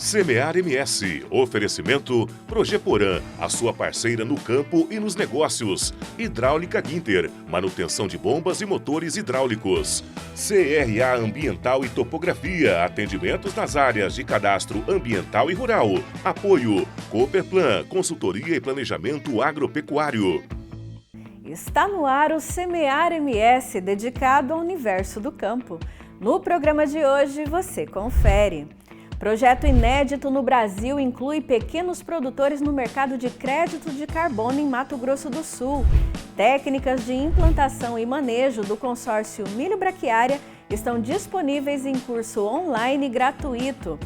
Semear MS. Oferecimento Progeporã, a sua parceira no campo e nos negócios. Hidráulica Guinter, manutenção de bombas e motores hidráulicos. CRA Ambiental e Topografia, atendimentos nas áreas de cadastro ambiental e rural. Apoio Cooperplan, consultoria e planejamento agropecuário. Está no ar o Semear MS, dedicado ao universo do campo. No programa de hoje, você confere. Projeto inédito no Brasil inclui pequenos produtores no mercado de crédito de carbono em Mato Grosso do Sul. Técnicas de implantação e manejo do consórcio Milho Braquiária estão disponíveis em curso online gratuito.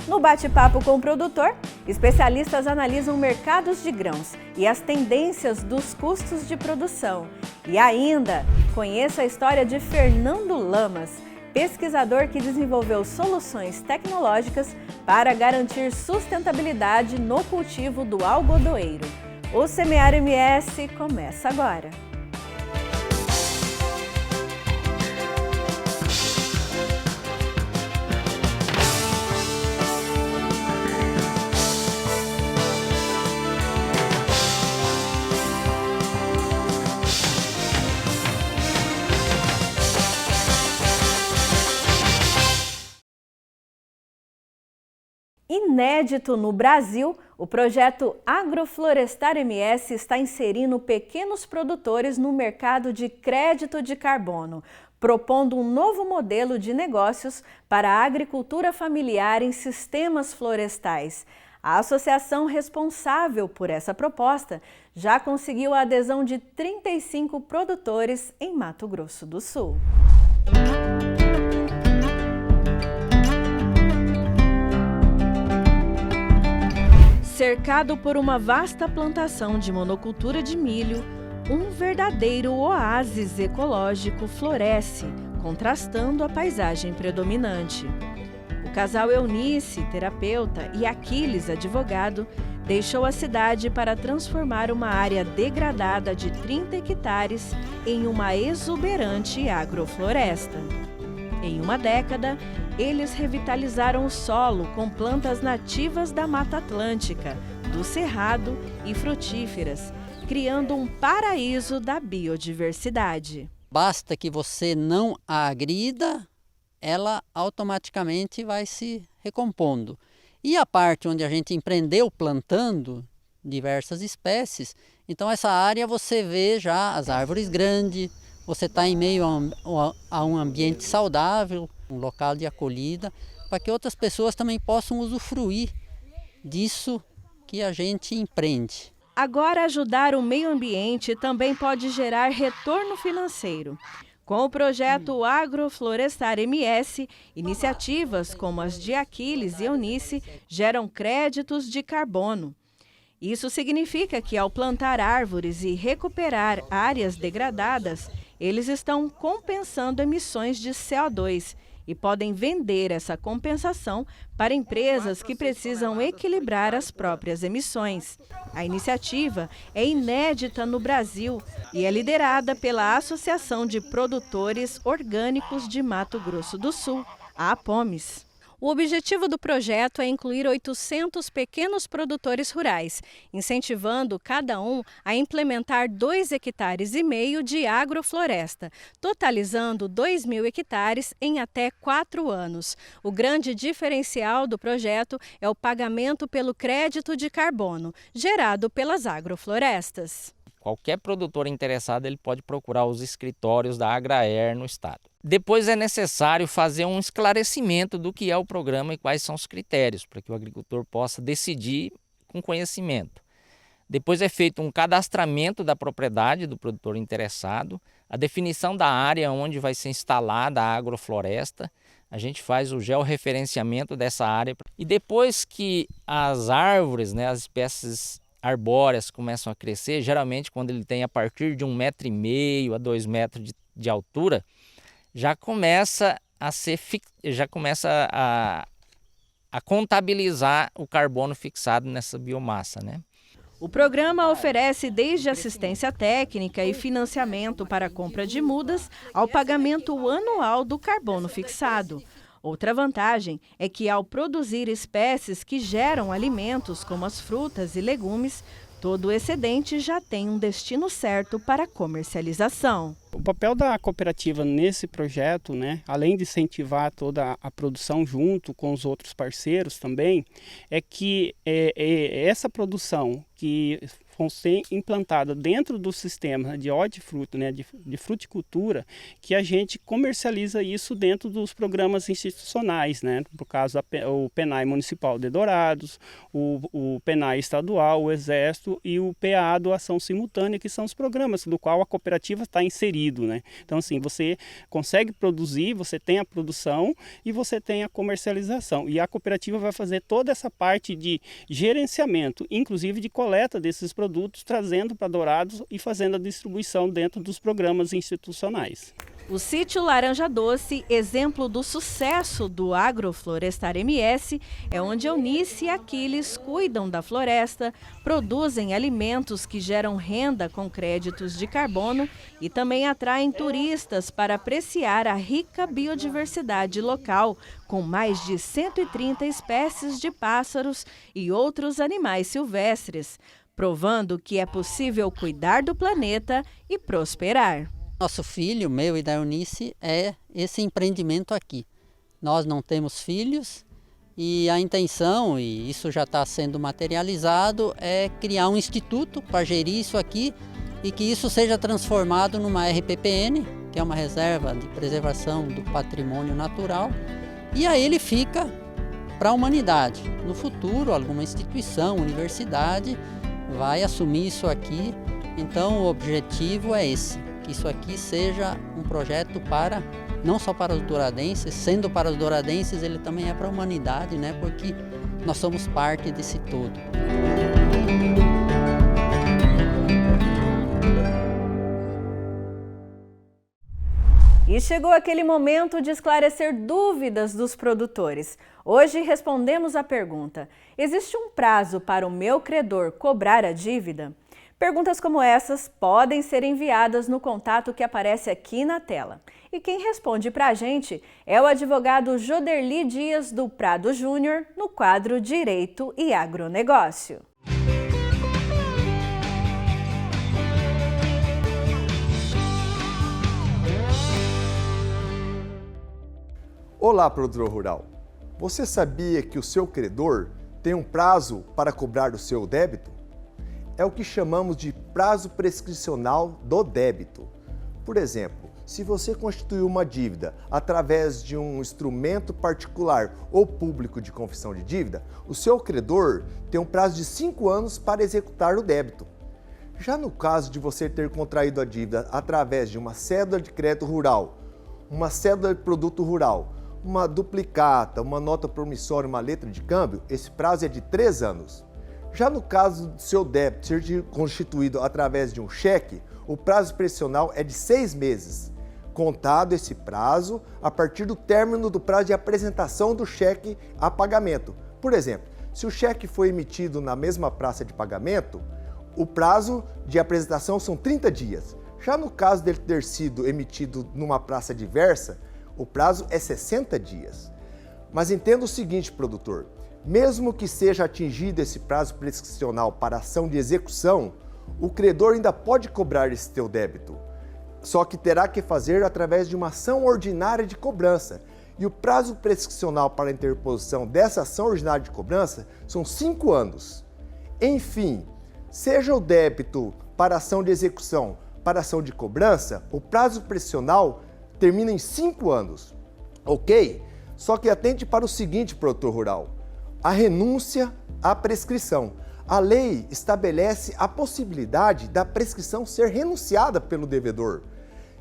No bate-papo com o produtor, especialistas analisam mercados de grãos e as tendências dos custos de produção. E ainda, conheça a história de Fernando Lamas, pesquisador que desenvolveu soluções tecnológicas para garantir sustentabilidade no cultivo do algodoeiro. O Semear MS começa agora. Inédito no Brasil, o projeto Agroflorestar MS está inserindo pequenos produtores no mercado de crédito de carbono, propondo um novo modelo de negócios para a agricultura familiar em sistemas florestais. A associação responsável por essa proposta já conseguiu a adesão de 35 produtores em Mato Grosso do Sul. Cercado por uma vasta plantação de monocultura de milho, um verdadeiro oásis ecológico floresce, contrastando a paisagem predominante. O casal Eunice, terapeuta, e Aquiles, advogado, deixou a cidade para transformar uma área degradada de 30 hectares em uma exuberante agrofloresta. Em uma década, eles revitalizaram o solo com plantas nativas da Mata Atlântica, do Cerrado e frutíferas, criando um paraíso da biodiversidade. Basta que você não a agrida, ela automaticamente vai se recompondo. E a parte onde a gente empreendeu plantando diversas espécies, então essa área você vê já as árvores grandes, você está em meio a um ambiente saudável, um local de acolhida, para que outras pessoas também possam usufruir disso que a gente empreende. Agora, ajudar o meio ambiente também pode gerar retorno financeiro. Com o projeto Agroflorestar MS, iniciativas como as de Aquiles e Eunice geram créditos de carbono. Isso significa que, ao plantar árvores e recuperar áreas degradadas, eles estão compensando emissões de CO2 e podem vender essa compensação para empresas que precisam equilibrar as próprias emissões. A iniciativa é inédita no Brasil e é liderada pela Associação de Produtores Orgânicos de Mato Grosso do Sul, a APOMES. O objetivo do projeto é incluir 800 pequenos produtores rurais, incentivando cada um a implementar 2,5 hectares de agrofloresta, totalizando 2.000 hectares em até 4 anos. O grande diferencial do projeto é o pagamento pelo crédito de carbono, gerado pelas agroflorestas. Qualquer produtor interessado ele pode procurar os escritórios da Agraer no estado. Depois é necessário fazer um esclarecimento do que é o programa e quais são os critérios, para que o agricultor possa decidir com conhecimento. Depois é feito um cadastramento da propriedade do produtor interessado, a definição da área onde vai ser instalada a agrofloresta, a gente faz o georreferenciamento dessa área. E depois que as árvores, as espécies arbóreas começam a crescer, geralmente quando ele tem a partir de 1,5 m a 2 metros de altura, já começa a contabilizar o carbono fixado nessa biomassa, O programa oferece desde assistência técnica e financiamento para a compra de mudas ao pagamento anual do carbono fixado. Outra vantagem é que, ao produzir espécies que geram alimentos, como as frutas e legumes, todo o excedente já tem um destino certo para comercialização. O papel da cooperativa nesse projeto, né, além de incentivar toda a produção junto com os outros parceiros também, é que essa produção que ser implantada dentro do sistema de hortifruti, né, de fruticultura, que a gente comercializa isso dentro dos programas institucionais, né, por caso o PENAI Municipal de Dourados, o PENAI Estadual, o Exército e o PA Doação Simultânea, que são os programas do qual a cooperativa está inserido, né? Então, assim, você consegue produzir, você tem a produção e você tem a comercialização. E a cooperativa vai fazer toda essa parte de gerenciamento, inclusive de coleta desses produtos, trazendo para Dourados e fazendo a distribuição dentro dos programas institucionais. O sítio Laranja Doce, exemplo do sucesso do Agroflorestar MS, é onde Eunice e Aquiles cuidam da floresta, produzem alimentos que geram renda com créditos de carbono e também atraem turistas para apreciar a rica biodiversidade local, com mais de 130 espécies de pássaros e outros animais silvestres, provando que é possível cuidar do planeta e prosperar. Nosso filho, meu e da Eunice, é esse empreendimento aqui. Nós não temos filhos e a intenção, e isso já está sendo materializado, é criar um instituto para gerir isso aqui e que isso seja transformado numa RPPN, que é uma reserva de preservação do patrimônio natural, e aí ele fica para a humanidade. No futuro, alguma instituição, universidade, vai assumir isso aqui. Então o objetivo é esse. Isso aqui seja um projeto para, não só para os douradenses, sendo para os douradenses, ele também é para a humanidade, né? Porque nós somos parte desse todo. E chegou aquele momento de esclarecer dúvidas dos produtores. Hoje respondemos a pergunta: existe um prazo para o meu credor cobrar a dívida? Perguntas como essas podem ser enviadas no contato que aparece aqui na tela. E quem responde para a gente é o advogado Joderli Dias do Prado Júnior, no quadro Direito e Agronegócio. Olá, produtor rural. Você sabia que o seu credor tem um prazo para cobrar o seu débito? É o que chamamos de prazo prescricional do débito. Por exemplo, se você constituiu uma dívida através de um instrumento particular ou público de confissão de dívida, o seu credor tem um prazo de 5 anos para executar o débito. Já no caso de você ter contraído a dívida através de uma cédula de crédito rural, uma cédula de produto rural, uma duplicata, uma nota promissória, uma letra de câmbio, esse prazo é de 3 anos. Já no caso do seu débito ser constituído através de um cheque, o prazo prescricional é de 6 meses, contado esse prazo a partir do término do prazo de apresentação do cheque a pagamento. Por exemplo, se o cheque foi emitido na mesma praça de pagamento, o prazo de apresentação são 30 dias. Já no caso dele ter sido emitido numa praça diversa, o prazo é 60 dias. Mas entenda o seguinte, produtor: mesmo que seja atingido esse prazo prescricional para ação de execução, o credor ainda pode cobrar esse teu débito. Só que terá que fazer através de uma ação ordinária de cobrança. E o prazo prescricional para a interposição dessa ação ordinária de cobrança são 5 anos. Enfim, seja o débito para ação de execução, para ação de cobrança, o prazo prescricional termina em 5 anos. Ok? Só que atente para o seguinte, produtor rural: a renúncia à prescrição. A lei estabelece a possibilidade da prescrição ser renunciada pelo devedor.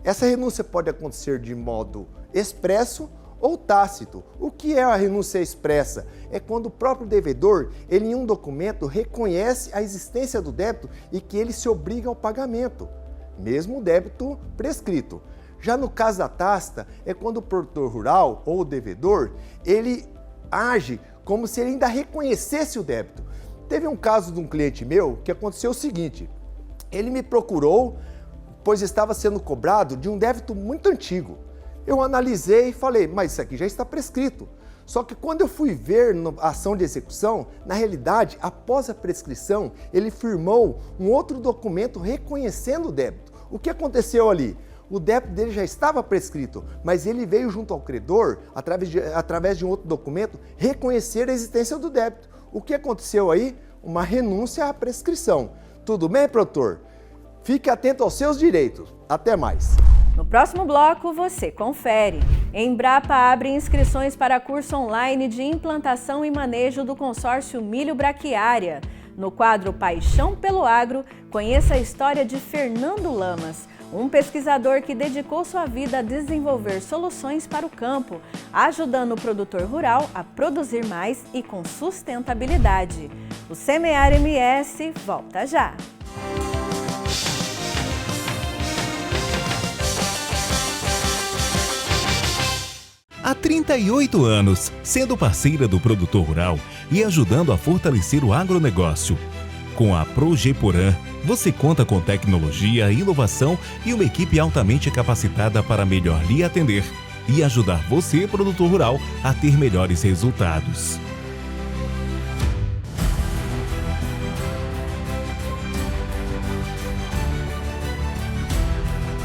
Essa renúncia pode acontecer de modo expresso ou tácito. O que é a renúncia expressa? É quando o próprio devedor, ele em um documento, reconhece a existência do débito e que ele se obriga ao pagamento, mesmo o débito prescrito. Já no caso da tácita, é quando o produtor rural ou o devedor, ele age como se ele ainda reconhecesse o débito. Teve um caso de um cliente meu que aconteceu o seguinte: ele me procurou, pois estava sendo cobrado de um débito muito antigo. Eu analisei e falei, mas isso aqui já está prescrito. Só que quando eu fui ver a ação de execução, na realidade, após a prescrição, ele firmou um outro documento reconhecendo o débito. O que aconteceu ali? O débito dele já estava prescrito, mas ele veio junto ao credor, através de um outro documento, reconhecer a existência do débito. O que aconteceu aí? Uma renúncia à prescrição. Tudo bem, produtor? Fique atento aos seus direitos. Até mais. No próximo bloco, você confere. Embrapa abre inscrições para curso online de implantação e manejo do consórcio Milho Braquiária. No quadro Paixão pelo Agro, conheça a história de Fernando Lamas, um pesquisador que dedicou sua vida a desenvolver soluções para o campo, ajudando o produtor rural a produzir mais e com sustentabilidade. O Semear MS volta já! Há 38 anos, sendo parceira do produtor rural e ajudando a fortalecer o agronegócio. Com a Projeporã, você conta com tecnologia, inovação e uma equipe altamente capacitada para melhor lhe atender e ajudar você, produtor rural, a ter melhores resultados.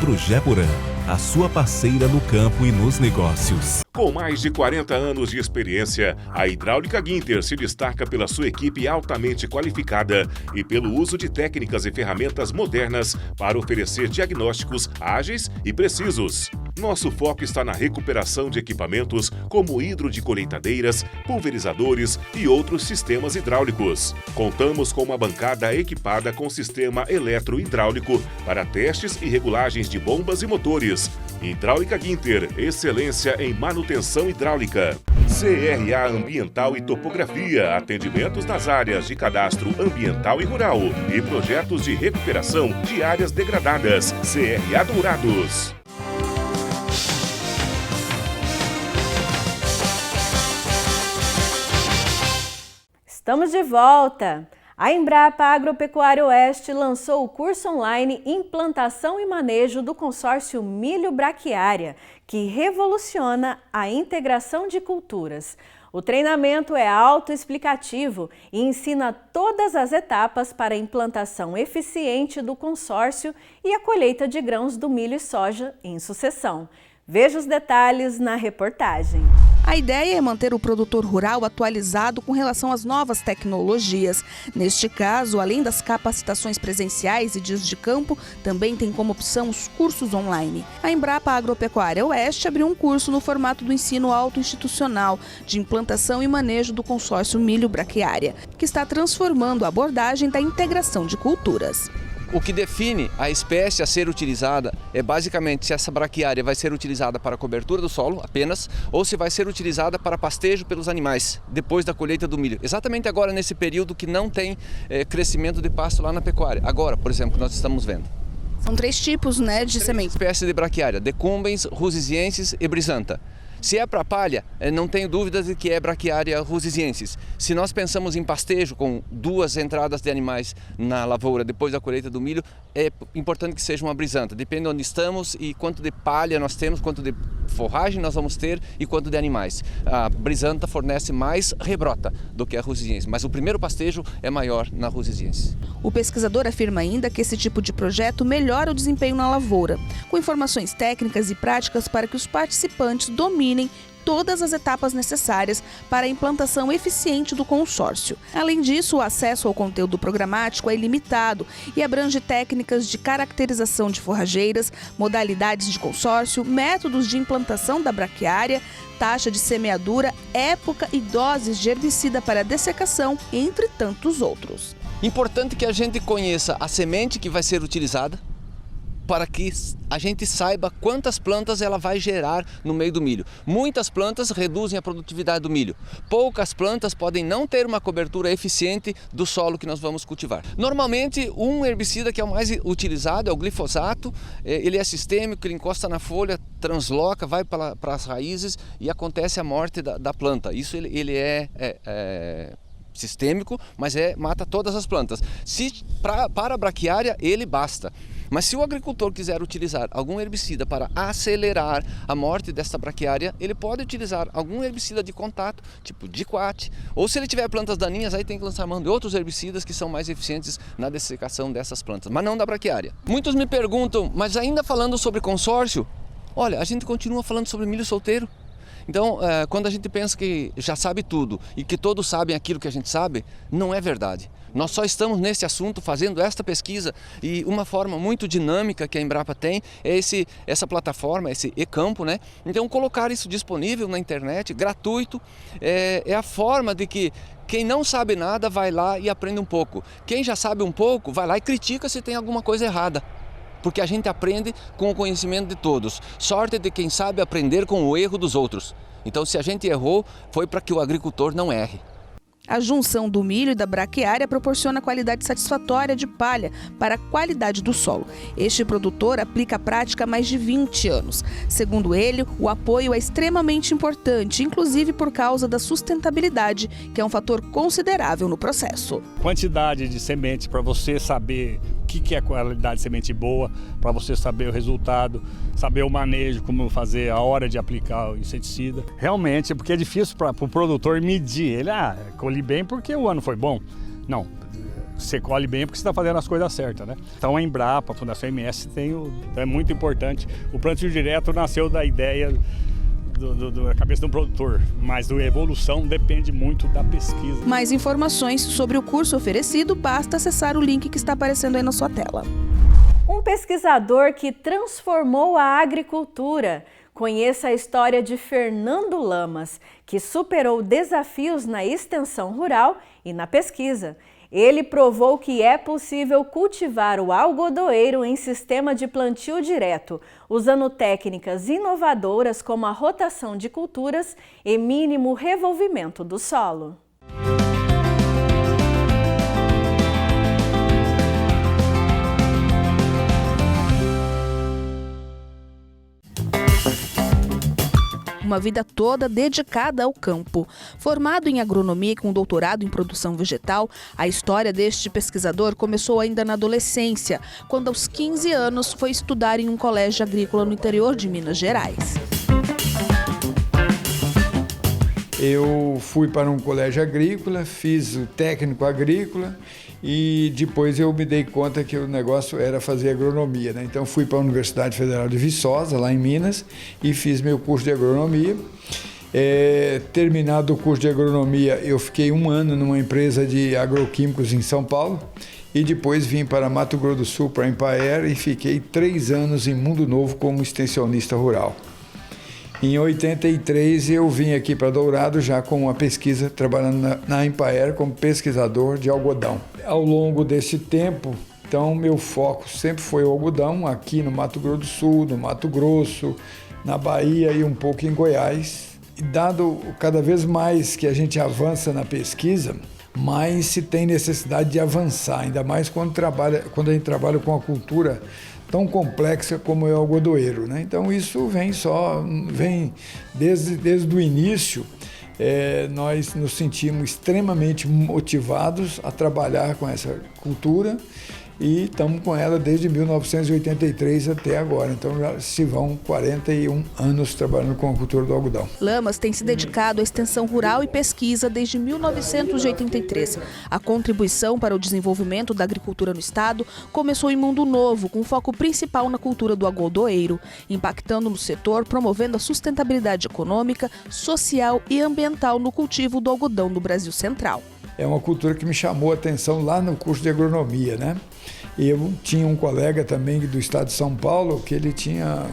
Projeporã, a sua parceira no campo e nos negócios. Com mais de 40 anos de experiência, a Hidráulica Guinter se destaca pela sua equipe altamente qualificada e pelo uso de técnicas e ferramentas modernas para oferecer diagnósticos ágeis e precisos. Nosso foco está na recuperação de equipamentos como hidro de colheitadeiras, pulverizadores e outros sistemas hidráulicos. Contamos com uma bancada equipada com sistema eletrohidráulico para testes e regulagens de bombas e motores. Hidráulica Guinter, excelência em manutenção hidráulica. CRA Ambiental e Topografia, atendimentos nas áreas de cadastro ambiental e rural e projetos de recuperação de áreas degradadas. CRA Dourados. Estamos de volta! A Embrapa Agropecuária Oeste lançou o curso online Implantação e Manejo do Consórcio Milho Braquiária, que revoluciona a integração de culturas. O treinamento é autoexplicativo e ensina todas as etapas para a implantação eficiente do consórcio e a colheita de grãos do milho e soja em sucessão. Veja os detalhes na reportagem. A ideia é manter o produtor rural atualizado com relação às novas tecnologias. Neste caso, além das capacitações presenciais e dias de campo, também tem como opção os cursos online. A Embrapa Agropecuária Oeste abriu um curso no formato do ensino autoinstitucional de implantação e manejo do consórcio Milho Braquiária, que está transformando a abordagem da integração de culturas. O que define a espécie a ser utilizada é basicamente se essa braquiária vai ser utilizada para cobertura do solo apenas ou se vai ser utilizada para pastejo pelos animais depois da colheita do milho. Exatamente agora nesse período que não tem crescimento de pasto lá na pecuária. Agora, por exemplo, nós estamos vendo. São 3 tipos, de semente. Espécies de braquiária, decumbens, rusiziensis e brisanta. Se é para palha, não tenho dúvidas de que é braquiária rusiziensis. Se nós pensamos em pastejo com 2 entradas de animais na lavoura depois da colheita do milho, é importante que seja uma brisanta. Depende de onde estamos e quanto de palha nós temos, quanto de forragem nós vamos ter e quanto de animais. A brisanta fornece mais rebrota do que a rusiziensis, mas o primeiro pastejo é maior na rusiziensis. O pesquisador afirma ainda que esse tipo de projeto melhora o desempenho na lavoura, com informações técnicas e práticas para que os participantes dominem todas as etapas necessárias para a implantação eficiente do consórcio. Além disso, o acesso ao conteúdo programático é ilimitado e abrange técnicas de caracterização de forrageiras, modalidades de consórcio, métodos de implantação da braquiária, taxa de semeadura, época e doses de herbicida para dessecação, entre tantos outros. Importante que a gente conheça a semente que vai ser utilizada, para que a gente saiba quantas plantas ela vai gerar no meio do milho. Muitas plantas reduzem a produtividade do milho. Poucas plantas podem não ter uma cobertura eficiente do solo que nós vamos cultivar. Normalmente, um herbicida que é o mais utilizado é o glifosato. Ele é sistêmico, ele encosta na folha, transloca, vai para as raízes e acontece a morte da planta. Isso ele é sistêmico, mas mata todas as plantas. Para a braquiária, ele basta. Mas se o agricultor quiser utilizar algum herbicida para acelerar a morte desta braquiária, ele pode utilizar algum herbicida de contato, tipo diquat, ou se ele tiver plantas daninhas, aí tem que lançar mão de outros herbicidas que são mais eficientes na dessecação dessas plantas, mas não da braquiária. Muitos me perguntam, mas ainda falando sobre consórcio, olha, a gente continua falando sobre milho solteiro. Então, quando a gente pensa que já sabe tudo e que todos sabem aquilo que a gente sabe, não é verdade. Nós só estamos nesse assunto fazendo esta pesquisa e uma forma muito dinâmica que a Embrapa tem é essa plataforma, esse e-campo, né? Então, colocar isso disponível na internet, gratuito, é a forma de que quem não sabe nada vai lá e aprende um pouco. Quem já sabe um pouco vai lá e critica se tem alguma coisa errada. Porque a gente aprende com o conhecimento de todos. Sorte de quem sabe aprender com o erro dos outros. Então, se a gente errou, foi para que o agricultor não erre. A junção do milho e da braquiária proporciona qualidade satisfatória de palha para a qualidade do solo. Este produtor aplica a prática há mais de 20 anos. Segundo ele, o apoio é extremamente importante, inclusive por causa da sustentabilidade, que é um fator considerável no processo. Quantidade de semente para você saber o que é qualidade de semente boa, para você saber o resultado, saber o manejo, como fazer a hora de aplicar o inseticida. Realmente, porque é difícil para o produtor medir. Ele, colhi bem porque o ano foi bom. Não, você colhe bem porque você está fazendo as coisas certas, né? Então a Embrapa, a Fundação MS, é muito importante. O plantio direto nasceu da ideia da cabeça do produtor, mas a evolução depende muito da pesquisa. Mais informações sobre o curso oferecido, basta acessar o link que está aparecendo aí na sua tela. Um pesquisador que transformou a agricultura. Conheça a história de Fernando Lamas, que superou desafios na extensão rural e na pesquisa. Ele provou que é possível cultivar o algodoeiro em sistema de plantio direto, usando técnicas inovadoras como a rotação de culturas e mínimo revolvimento do solo. Uma vida toda dedicada ao campo. Formado em agronomia e com doutorado em produção vegetal, a história deste pesquisador começou ainda na adolescência, quando aos 15 anos foi estudar em um colégio agrícola no interior de Minas Gerais. Eu fui para um colégio agrícola, fiz o técnico agrícola e depois eu me dei conta que o negócio era fazer agronomia, né? Então fui para a Universidade Federal de Viçosa, lá em Minas, e fiz meu curso de agronomia. Terminado o curso de agronomia, eu fiquei 1 ano numa empresa de agroquímicos em São Paulo e depois vim para Mato Grosso do Sul, para Empaer, e fiquei 3 anos em Mundo Novo como extensionista rural. Em 83 eu vim aqui para Dourado já com uma pesquisa, trabalhando na Empaer como pesquisador de algodão. Ao longo desse tempo, então, meu foco sempre foi o algodão, aqui no Mato Grosso do Sul, no Mato Grosso, na Bahia e um pouco em Goiás. E dado cada vez mais que a gente avança na pesquisa, mais se tem necessidade de avançar, ainda mais quando a gente trabalha com a cultura tão complexa como é o algodoeiro, né? Então isso vem desde o início. Nós nos sentimos extremamente motivados a trabalhar com essa cultura e estamos com ela desde 1983 até agora. Então já se vão 41 anos trabalhando com a cultura do algodão. Lamas tem se dedicado à extensão rural e pesquisa desde 1983. A contribuição para o desenvolvimento da agricultura no estado começou em Mundo Novo, com foco principal na cultura do algodoeiro, impactando no setor, promovendo a sustentabilidade econômica, social e ambiental no cultivo do algodão no Brasil Central. É uma cultura que me chamou a atenção lá no curso de agronomia, né? E eu tinha um colega também do estado de São Paulo que ele tinha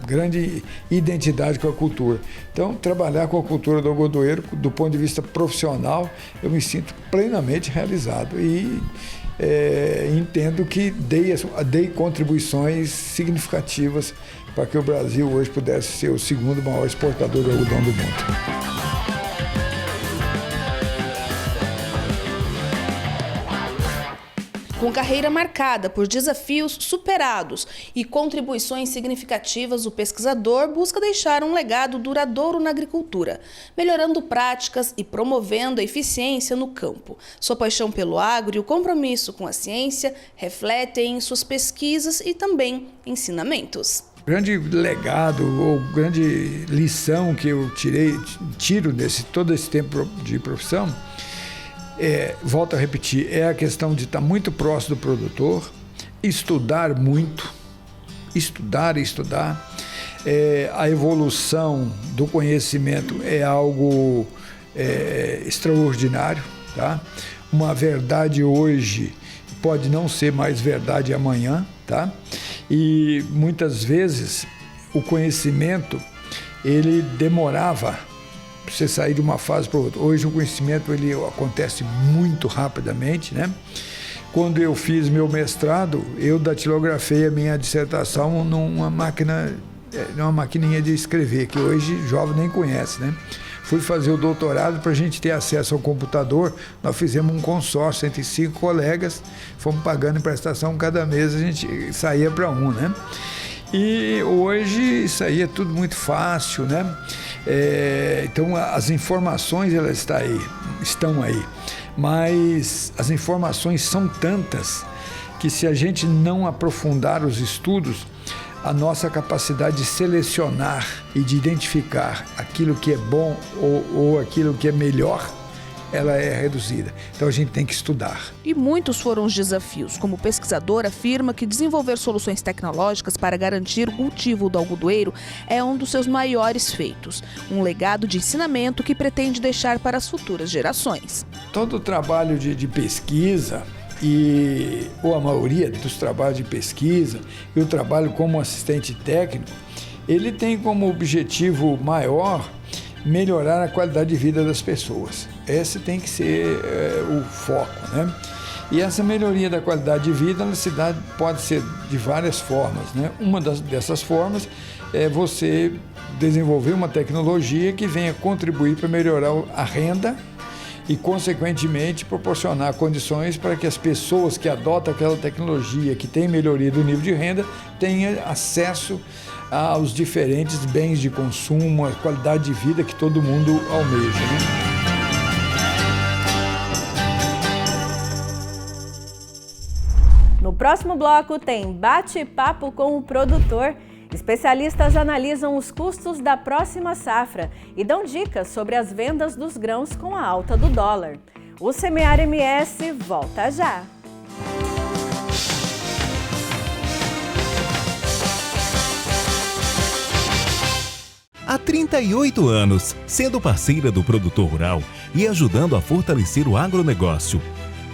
grande identidade com a cultura. Então, trabalhar com a cultura do algodoeiro, do ponto de vista profissional, eu me sinto plenamente realizado e entendo que dei contribuições significativas para que o Brasil hoje pudesse ser o 2º maior exportador de algodão do mundo. Com carreira marcada por desafios superados e contribuições significativas, o pesquisador busca deixar um legado duradouro na agricultura, melhorando práticas e promovendo a eficiência no campo. Sua paixão pelo agro e o compromisso com a ciência refletem em suas pesquisas e também ensinamentos. Grande legado ou grande lição que eu tiro todo esse tempo de profissão, volto a repetir, é a questão de estar muito próximo do produtor, estudar muito, estudar. A evolução do conhecimento é algo extraordinário, tá? Uma verdade hoje pode não ser mais verdade amanhã, tá? E muitas vezes o conhecimento ele demorava para você sair de uma fase para outra. Hoje o conhecimento ele acontece muito rapidamente, né? Quando eu fiz meu mestrado, eu datilografei a minha dissertação numa maquininha de escrever, que hoje o jovem nem conhece, né? Fui fazer o doutorado para a gente ter acesso ao computador. Nós fizemos um consórcio entre 5 colegas, fomos pagando em prestação cada mês, a gente saía para um, né? E hoje isso aí é tudo muito fácil, né? Então as informações elas estão aí, mas as informações são tantas que se a gente não aprofundar os estudos, a nossa capacidade de selecionar e de identificar aquilo que é bom ou aquilo que é melhor, ela é reduzida. Então a gente tem que estudar. E muitos foram os desafios. Como o pesquisador afirma que desenvolver soluções tecnológicas para garantir o cultivo do algodoeiro é um dos seus maiores feitos. Um legado de ensinamento que pretende deixar para as futuras gerações. Todo o trabalho de pesquisa, ou a maioria dos trabalhos de pesquisa e o trabalho como assistente técnico, ele tem como objetivo maior melhorar a qualidade de vida das pessoas. Esse tem que ser o foco, né? E essa melhoria da qualidade de vida na cidade pode ser de várias formas, né? Uma dessas formas é você desenvolver uma tecnologia que venha contribuir para melhorar a renda e, consequentemente, proporcionar condições para que as pessoas que adotam aquela tecnologia, que tem melhoria do nível de renda, tenham acesso aos diferentes bens de consumo, a qualidade de vida que todo mundo almeja, né? No próximo bloco tem bate-papo com o produtor. Especialistas analisam os custos da próxima safra e dão dicas sobre as vendas dos grãos com a alta do dólar. O Semear MS volta já! Há 38 anos, sendo parceira do produtor rural e ajudando a fortalecer o agronegócio.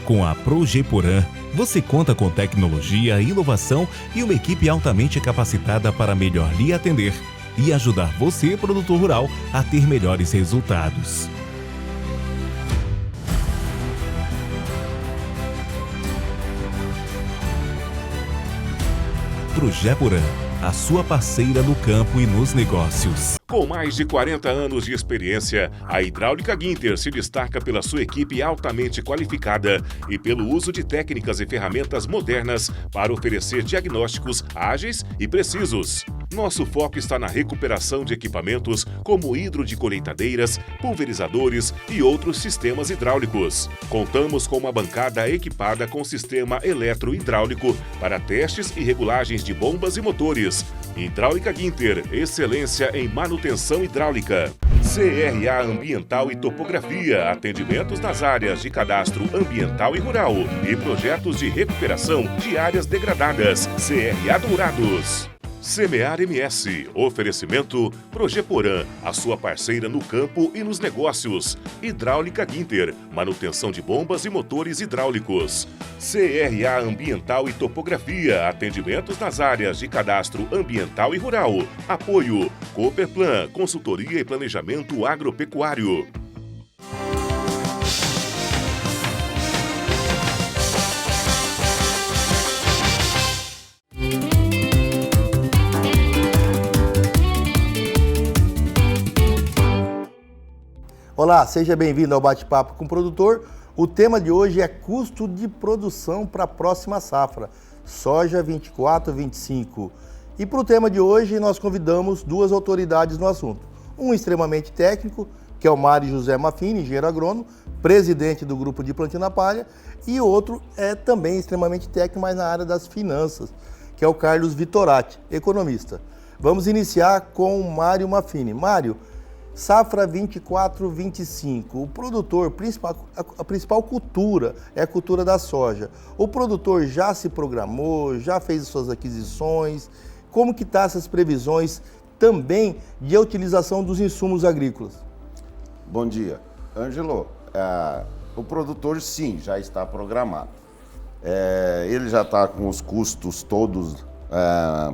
Com a Progeporã, você conta com tecnologia, inovação e uma equipe altamente capacitada para melhor lhe atender e ajudar você, produtor rural, a ter melhores resultados. Progeporã, a sua parceira no campo e nos negócios. Com mais de 40 anos de experiência, a Hidráulica Ginter se destaca pela sua equipe altamente qualificada e pelo uso de técnicas e ferramentas modernas para oferecer diagnósticos ágeis e precisos. Nosso foco está na recuperação de equipamentos como hidro de colheitadeiras, pulverizadores e outros sistemas hidráulicos. Contamos com uma bancada equipada com sistema eletrohidráulico para testes e regulagens de bombas e motores. Hidráulica Ginter, excelência em manutenção hidráulica. CRA Ambiental e Topografia, atendimentos nas áreas de cadastro ambiental e rural e projetos de recuperação de áreas degradadas. CRA Dourados. Semear MS, oferecimento Progeporã, a sua parceira no campo e nos negócios. Hidráulica Ginter, manutenção de bombas e motores hidráulicos. CRA Ambiental e Topografia, atendimentos nas áreas de cadastro ambiental e rural. Apoio Cooperplan, consultoria e planejamento agropecuário. Olá, seja bem-vindo ao Bate-Papo com o Produtor. O tema de hoje é custo de produção para a próxima safra, soja 24-25. E para o tema de hoje nós convidamos duas autoridades no assunto. Um extremamente técnico, que é o Mário José Maffini, engenheiro agrônomo, presidente do grupo de plantio na palha, e outro é também extremamente técnico, mas na área das finanças, que é o Carlos Vitorati, economista. Vamos iniciar com o Mário Maffini. Mário, safra 24-25, o produtor, a principal cultura é a cultura da soja. O produtor já se programou, já fez as suas aquisições? Como que estão essas previsões também de utilização dos insumos agrícolas? Bom dia. Ângelo, o produtor sim, já está programado. Ele já está com os custos todos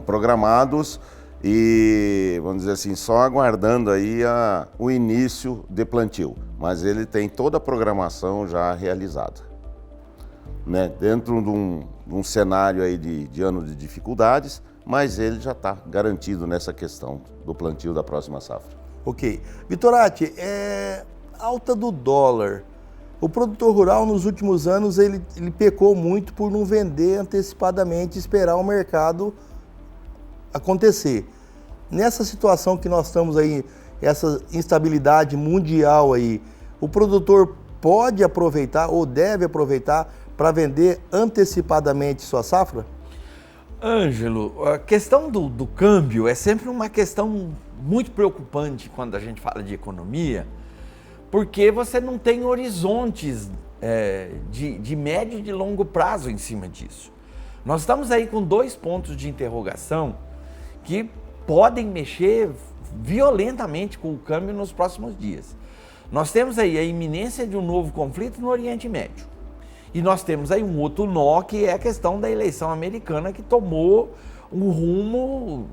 programados e, vamos dizer assim, só aguardando aí o início de plantio. Mas ele tem toda a programação já realizada. Né? Dentro de um cenário aí de ano de dificuldades, mas ele já está garantido nessa questão do plantio da próxima safra. Ok. Vitorati, alta do dólar. O produtor rural, nos últimos anos, ele pecou muito por não vender antecipadamente e esperar o mercado acontecer. Nessa situação que nós estamos aí, essa instabilidade mundial aí, o produtor pode aproveitar ou deve aproveitar para vender antecipadamente sua safra? Ângelo, a questão do câmbio é sempre uma questão muito preocupante quando a gente fala de economia, porque você não tem horizontes de médio e de longo prazo em cima disso. Nós estamos aí com 2 pontos de interrogação que podem mexer violentamente com o câmbio nos próximos dias. Nós temos aí a iminência de um novo conflito no Oriente Médio. E nós temos aí um outro nó, que é a questão da eleição americana, que tomou um rumo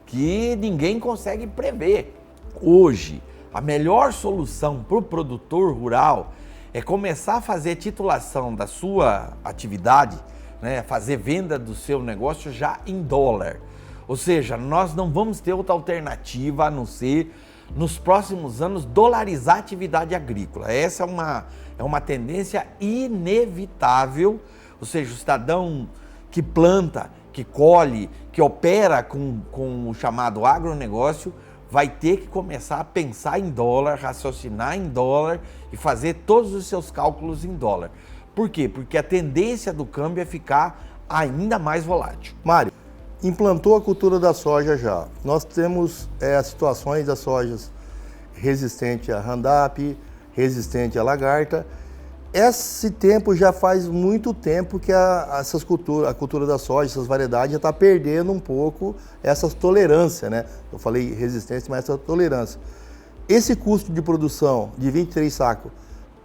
que ninguém consegue prever. Hoje, a melhor solução para o produtor rural é começar a fazer titulação da sua atividade, né, fazer venda do seu negócio já em dólar. Ou seja, nós não vamos ter outra alternativa a não ser, nos próximos anos, dolarizar a atividade agrícola. Essa é uma tendência inevitável, ou seja, o cidadão que planta, que colhe, que opera com o chamado agronegócio, vai ter que começar a pensar em dólar, raciocinar em dólar e fazer todos os seus cálculos em dólar. Por quê? Porque a tendência do câmbio é ficar ainda mais volátil. Mário, implantou a cultura da soja já. Nós temos as situações das sojas resistente a Roundup, resistente à lagarta. Esse tempo já faz muito tempo que a cultura da soja, essas variedades, já está perdendo um pouco essa tolerância, né? Eu falei resistência, mas essa tolerância. Esse custo de produção de 23 sacos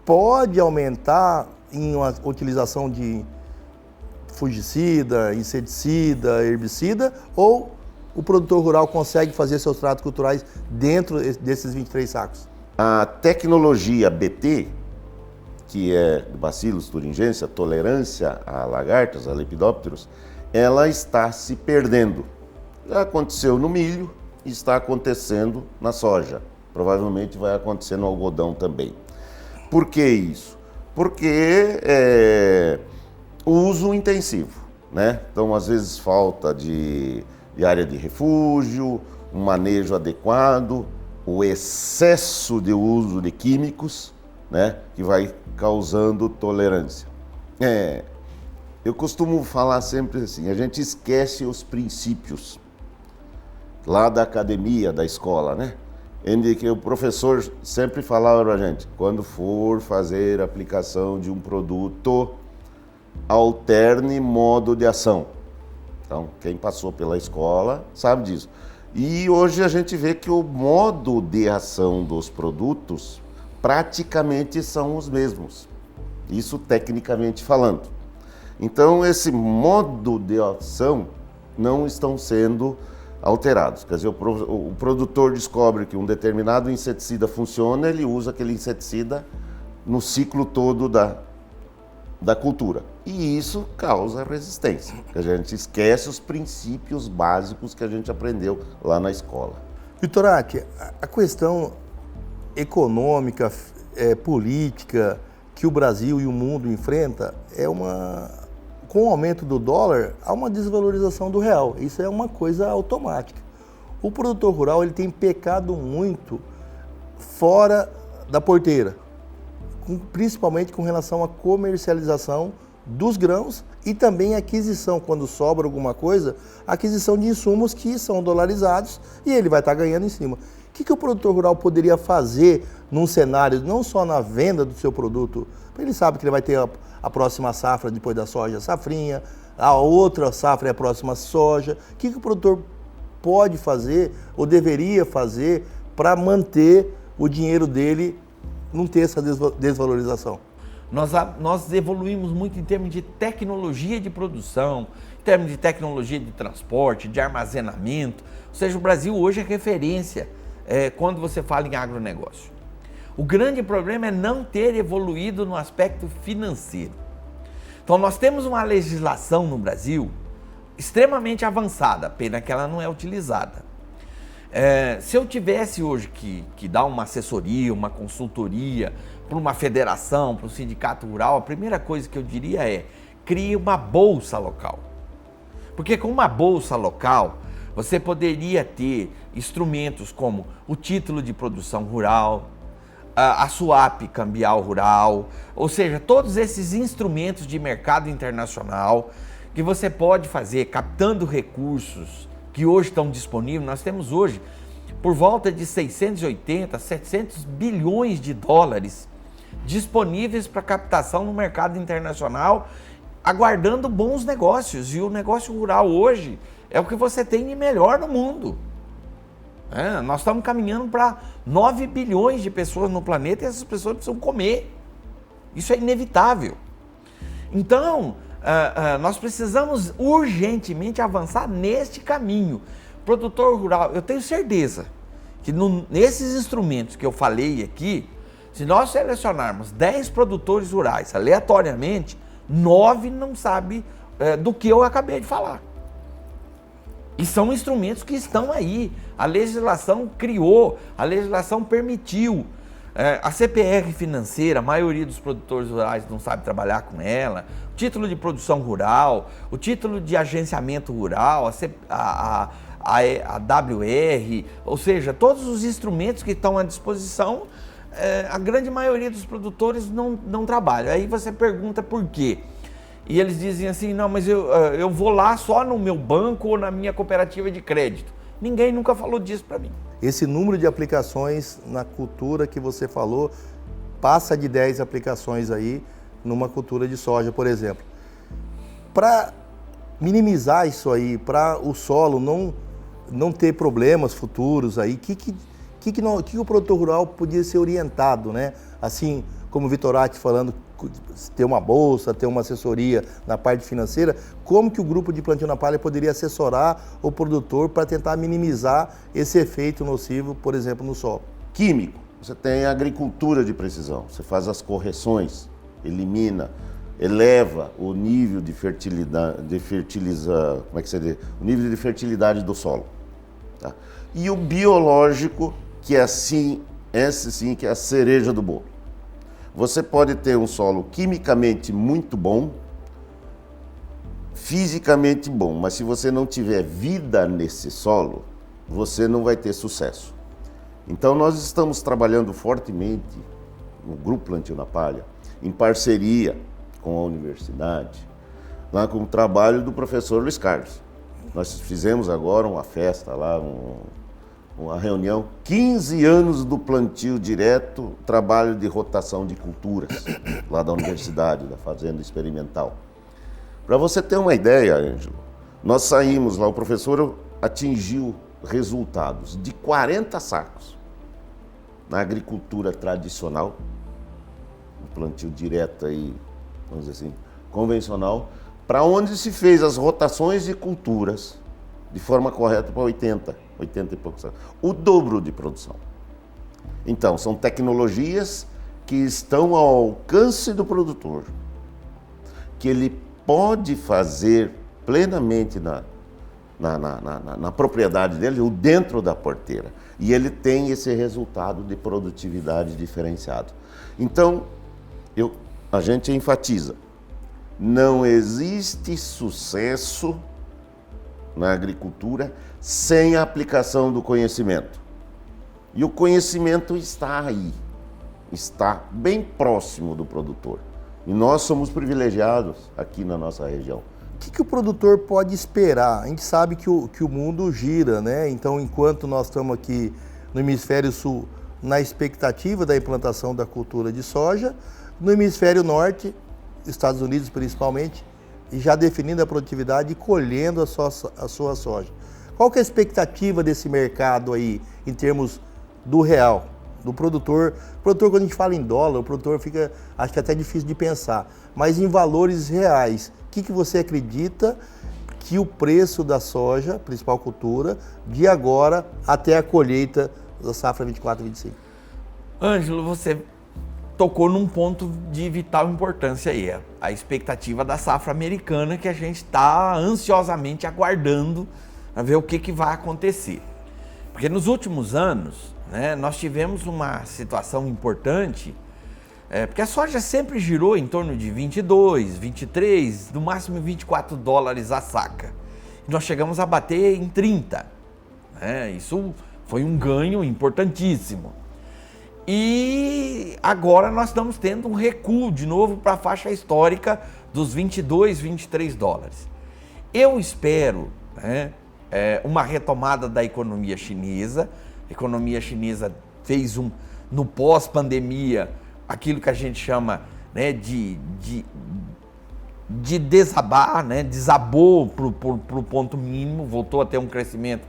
pode aumentar em uma utilização de fungicida, inseticida, herbicida, ou o produtor rural consegue fazer seus tratos culturais dentro desses 23 sacos? A tecnologia BT, que é Bacillus thuringiensis, tolerância a lagartas, a lepidópteros, ela está se perdendo. Já aconteceu no milho e está acontecendo na soja. Provavelmente vai acontecer no algodão também. Por que isso? Porque o uso intensivo, né? Então, às vezes, falta de área de refúgio, um manejo adequado, o excesso de uso de químicos, né, que vai causando tolerância. Eu costumo falar sempre assim, a gente esquece os princípios lá da academia, da escola, né? Em que o professor sempre falava para a gente, quando for fazer aplicação de um produto, alterne modo de ação. Então, quem passou pela escola sabe disso. E hoje a gente vê que o modo de ação dos produtos praticamente são os mesmos. Isso tecnicamente falando. Então, esse modo de ação não estão sendo alterados. Quer dizer, o produtor descobre que um determinado inseticida funciona, ele usa aquele inseticida no ciclo todo da cultura. E isso causa resistência. A gente esquece os princípios básicos que a gente aprendeu lá na escola. Vitorati, a questão econômica, política, que o Brasil e o mundo enfrenta com o aumento do dólar, há uma desvalorização do real. Isso é uma coisa automática. O produtor rural ele tem pecado muito fora da porteira, principalmente com relação à comercialização dos grãos e também a aquisição, quando sobra alguma coisa, a aquisição de insumos que são dolarizados e ele vai estar ganhando em cima. O que o produtor rural poderia fazer num cenário, não só na venda do seu produto? Ele sabe que ele vai ter a próxima safra depois da soja, safrinha, a outra safra é a próxima soja. O que o produtor pode fazer ou deveria fazer para manter o dinheiro dele, não ter essa desvalorização? Nós evoluímos muito em termos de tecnologia de produção, em termos de tecnologia de transporte, de armazenamento. Ou seja, o Brasil hoje é referência quando você fala em agronegócio. O grande problema é não ter evoluído no aspecto financeiro. Então nós temos uma legislação no Brasil extremamente avançada, pena que ela não é utilizada. Se eu tivesse hoje que dar uma assessoria, uma consultoria para uma federação, para um sindicato rural, a primeira coisa que eu diria é: crie uma bolsa local. Porque com uma bolsa local, você poderia ter instrumentos como o título de produção rural, a swap cambial rural, ou seja, todos esses instrumentos de mercado internacional que você pode fazer captando recursos que hoje estão disponíveis. Nós temos hoje por volta de 680, 700 bilhões de dólares disponíveis para captação no mercado internacional, aguardando bons negócios. E o negócio rural hoje é o que você tem de melhor no mundo. Nós estamos caminhando para 9 bilhões de pessoas no planeta e essas pessoas precisam comer. Isso é inevitável. Então, nós precisamos urgentemente avançar neste caminho. Produtor rural, eu tenho certeza que nesses instrumentos que eu falei aqui, se nós selecionarmos 10 produtores rurais aleatoriamente, 9 não sabem do que eu acabei de falar. E são instrumentos que estão aí. A legislação criou, a legislação permitiu. A CPR financeira, a maioria dos produtores rurais não sabe trabalhar com ela. O título de produção rural, o título de agenciamento rural, a WR, ou seja, todos os instrumentos que estão à disposição, a grande maioria dos produtores não trabalha. Aí você pergunta por quê? E eles dizem assim: não, mas eu vou lá só no meu banco ou na minha cooperativa de crédito. Ninguém nunca falou disso para mim. Esse número de aplicações na cultura que você falou passa de 10 aplicações aí numa cultura de soja, por exemplo. Para minimizar isso aí, para o solo não ter problemas futuros aí, que o produtor rural podia ser orientado, né? Assim como o Vitorati falando, ter uma bolsa, ter uma assessoria na parte financeira, como que o grupo de plantio na palha poderia assessorar o produtor para tentar minimizar esse efeito nocivo, por exemplo, no solo? Químico, você tem a agricultura de precisão, você faz as correções, eleva o nível de fertilidade, o nível de fertilidade do solo. Tá? E o biológico, que é esse sim que é a cereja do bolo. Você pode ter um solo quimicamente muito bom, fisicamente bom, mas se você não tiver vida nesse solo, você não vai ter sucesso. Então nós estamos trabalhando fortemente no Grupo Plantio na Palha, em parceria com a universidade, lá com o trabalho do professor Luiz Carlos. Nós fizemos agora uma festa lá, uma reunião, 15 anos do plantio direto, trabalho de rotação de culturas, lá da universidade, da fazenda experimental. Para você ter uma ideia, Ângelo, nós saímos lá, o professor atingiu resultados de 40 sacos na agricultura tradicional, no plantio direto aí, vamos dizer assim, convencional, para onde se fez as rotações de culturas de forma correta para 80 e poucos anos. O dobro de produção. Então, são tecnologias que estão ao alcance do produtor, que ele pode fazer plenamente na propriedade dele ou dentro da porteira. E ele tem esse resultado de produtividade diferenciado. Então, eu a gente enfatiza, não existe sucesso na agricultura sem a aplicação do conhecimento. E o conhecimento está aí, está bem próximo do produtor. E nós somos privilegiados aqui na nossa região. O que o produtor pode esperar? A gente sabe que o mundo gira, né? Então, enquanto nós estamos aqui no hemisfério sul na expectativa da implantação da cultura de soja, no hemisfério norte, Estados Unidos principalmente, e já definindo a produtividade e colhendo a sua soja. Qual que é a expectativa desse mercado aí, em termos do real, do produtor? O produtor, quando a gente fala em dólar, o produtor fica, acho que até difícil de pensar, mas em valores reais, o que você acredita que o preço da soja, principal cultura, de agora até a colheita da safra 24-25? Ângelo, você tocou num ponto de vital importância aí, a expectativa da safra americana, que a gente está ansiosamente aguardando para ver o que vai acontecer. Porque nos últimos anos, né, nós tivemos uma situação importante, porque a soja sempre girou em torno de 22, 23, no máximo 24 dólares a saca. E nós chegamos a bater em 30. Né? Isso foi um ganho importantíssimo. E agora nós estamos tendo um recuo de novo para a faixa histórica dos 22, 23 dólares. Eu espero, né, uma retomada da economia chinesa. A economia chinesa fez no pós-pandemia aquilo que a gente chama, né, de desabar, né, desabou para o ponto mínimo, voltou a ter um crescimento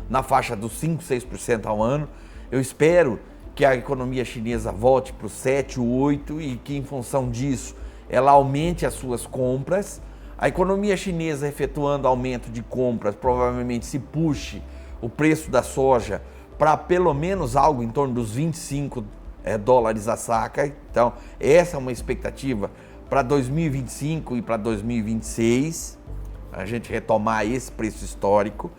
na faixa dos 5, 6% ao ano. Eu espero que a economia chinesa volte para os 7, 8 e que, em função disso, ela aumente as suas compras. A economia chinesa efetuando aumento de compras provavelmente se puxe o preço da soja para pelo menos algo em torno dos 25 dólares a saca. Então, essa é uma expectativa para 2025 e para 2026, a gente retomar esse preço histórico.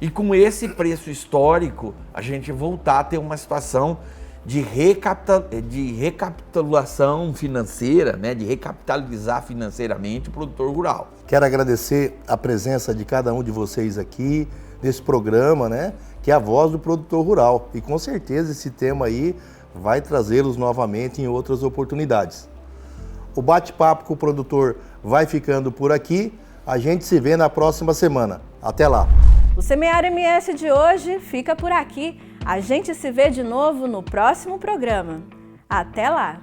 E com esse preço histórico, a gente voltar a ter uma situação de recapitulação financeira, né, de recapitalizar financeiramente o produtor rural. Quero agradecer a presença de cada um de vocês aqui nesse programa, né, que é a voz do produtor rural. E com certeza esse tema aí vai trazê-los novamente em outras oportunidades. O bate-papo com o produtor vai ficando por aqui. A gente se vê na próxima semana. Até lá! O Semear MS de hoje fica por aqui. A gente se vê de novo no próximo programa. Até lá!